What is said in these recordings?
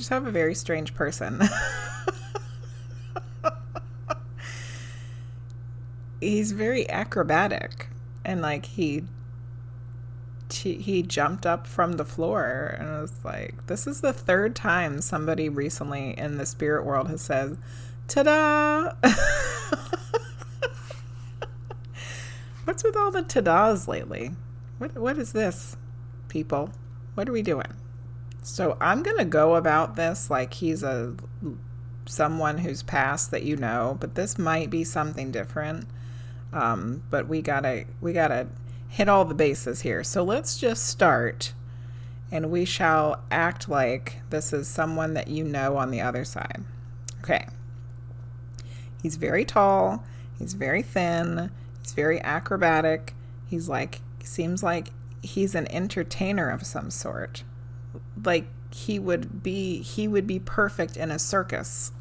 just have a very strange person. He's very acrobatic, and like he jumped up from the floor, and I was like, this is the third time somebody recently in the spirit world has said, ta-da. What's with all the ta-das lately? What is this, people? What are we doing? So I'm gonna go about this like he's someone who's passed that you know, but this might be something different. But we gotta hit all the bases here. So let's just start, and we shall act like this is someone that you know on the other side. Okay. He's very tall. He's very thin. He's very acrobatic. Seems like he's an entertainer of some sort. Like he would be perfect in a circus.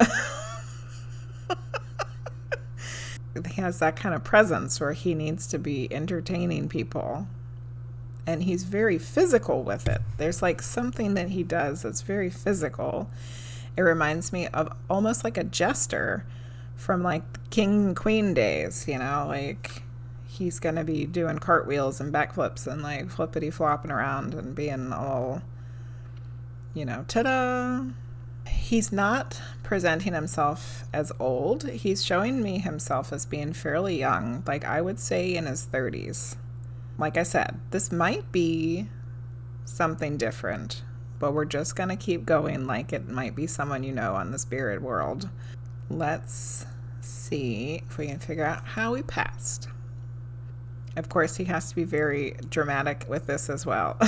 He has that kind of presence where he needs to be entertaining people. And he's very physical with it. There's like something that he does that's very physical. It reminds me of almost like a jester from like King and Queen days, you know, like he's going to be doing cartwheels and backflips and like flippity flopping around and being all, you know, ta-da. He's not presenting himself as old. He's showing me himself as being fairly young, like I would say in his 30s. Like I said, this might be something different, but we're just going to keep going like it might be someone you know on the spirit world. Let's see if we can figure out how he passed. Of course, he has to be very dramatic with this as well.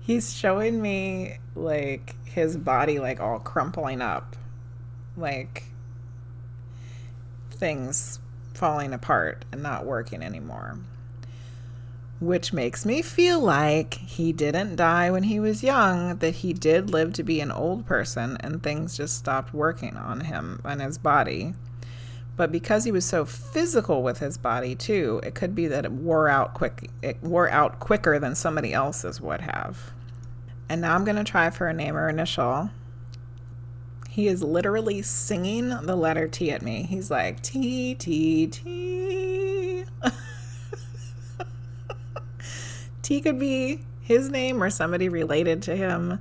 He's showing me like his body like all crumpling up, like things falling apart and not working anymore, which makes me feel like he didn't die when he was young, that he did live to be an old person and things just stopped working on him and his body. But because he was so physical with his body too, it could be that it wore out quicker than somebody else's would have. And now I'm going to try for a name or initial. He is literally singing the letter T at me. He's like, T, T, T. T could be his name or somebody related to him,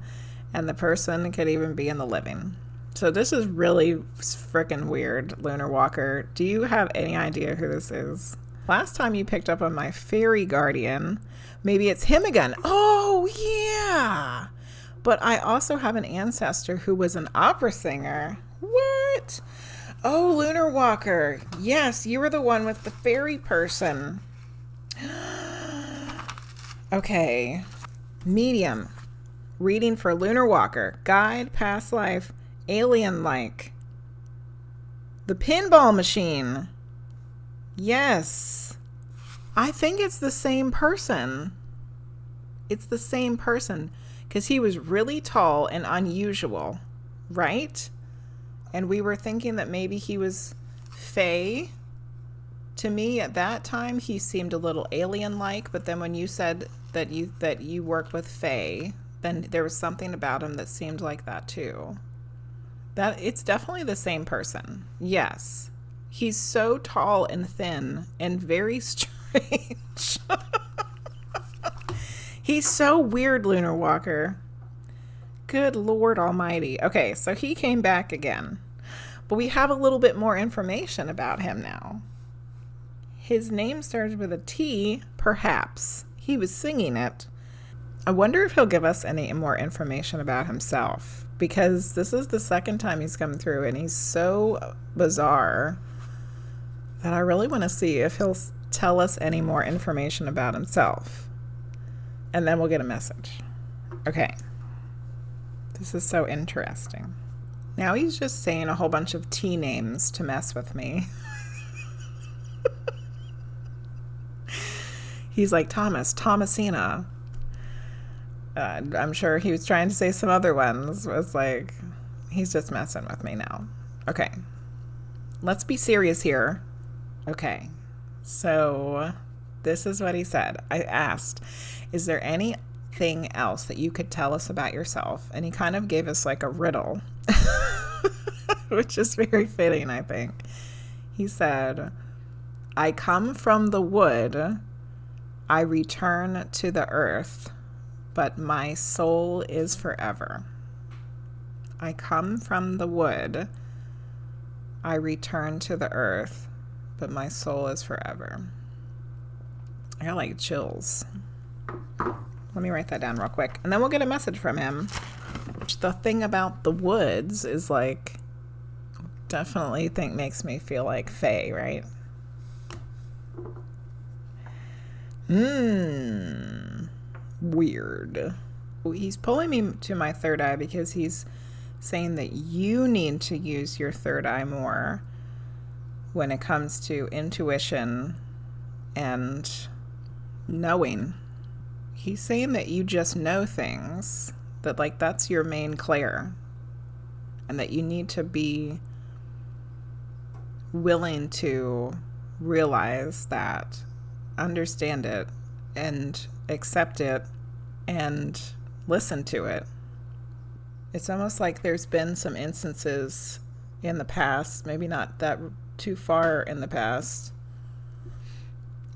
and the person could even be in the living. So this is really freaking weird, Lunar Walker. Do you have any idea who this is? Last time you picked up on my fairy guardian, maybe it's him again. Oh, yeah. But I also have an ancestor who was an opera singer. What? Oh, Lunar Walker. Yes, you were the one with the fairy person. Okay. Medium. Reading for Lunar Walker. Guide, past life, alien-like. The pinball machine. Yes. I think it's the same person. It's the same person because he was really tall and unusual, right? And we were thinking that maybe he was Fae. To me at that time, he seemed a little alien-like, but then when you said that you work with Fae, then there was something about him that seemed like that too. That it's definitely the same person. Yes. He's so tall and thin and very strange. He's so weird, Lunar Walker. Good Lord Almighty. Okay, so he came back again. But we have a little bit more information about him now. His name started with a T, perhaps. He was singing it. I wonder if he'll give us any more information about himself, because this is the second time he's come through and he's so bizarre that I really want to see if he'll tell us any more information about himself. And then we'll get a message. Okay. This is so interesting. Now he's just saying a whole bunch of T names to mess with me. He's like, Thomas, Thomasina. I'm sure he was trying to say some other ones. It was like, he's just messing with me now. Okay. Let's be serious here. Okay. So this is what he said. I asked, is there any anything else that you could tell us about yourself? And he kind of gave us like a riddle, which is very fitting, I think. He said, I come from the wood, I return to the earth, but my soul is forever. I come from the wood, I return to the earth, but my soul is forever. I got like chills. Let me write that down real quick. And then we'll get a message from him. The thing about the woods is like, definitely think makes me feel like Faye, right? Weird. He's pulling me to my third eye because he's saying that you need to use your third eye more when it comes to intuition and knowing. He's saying that you just know things, that like that's your main clair, and that you need to be willing to realize that, understand it, and accept it, and listen to it. It's almost like there's been some instances in the past, maybe not that too far in the past,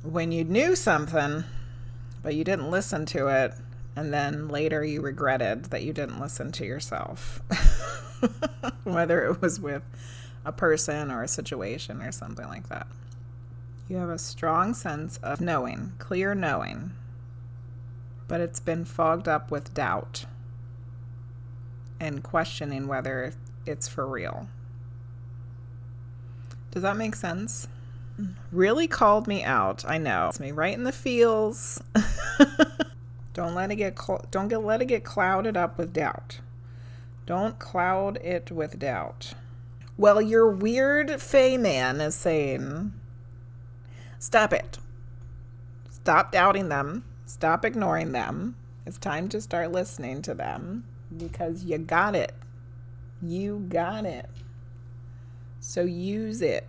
when you knew something, but you didn't listen to it, and then later you regretted that you didn't listen to yourself. Whether it was with a person or a situation or something like that. You have a strong sense of knowing, clear knowing, but it's been fogged up with doubt and questioning whether it's for real. Does that make sense? Really called me out. I know. It's me right in the feels. Don't let it get clouded up with doubt. Don't cloud it with doubt. Well, your weird Fae man is saying, stop it. Stop doubting them. Stop ignoring them. It's time to start listening to them because you got it. You got it. So use it.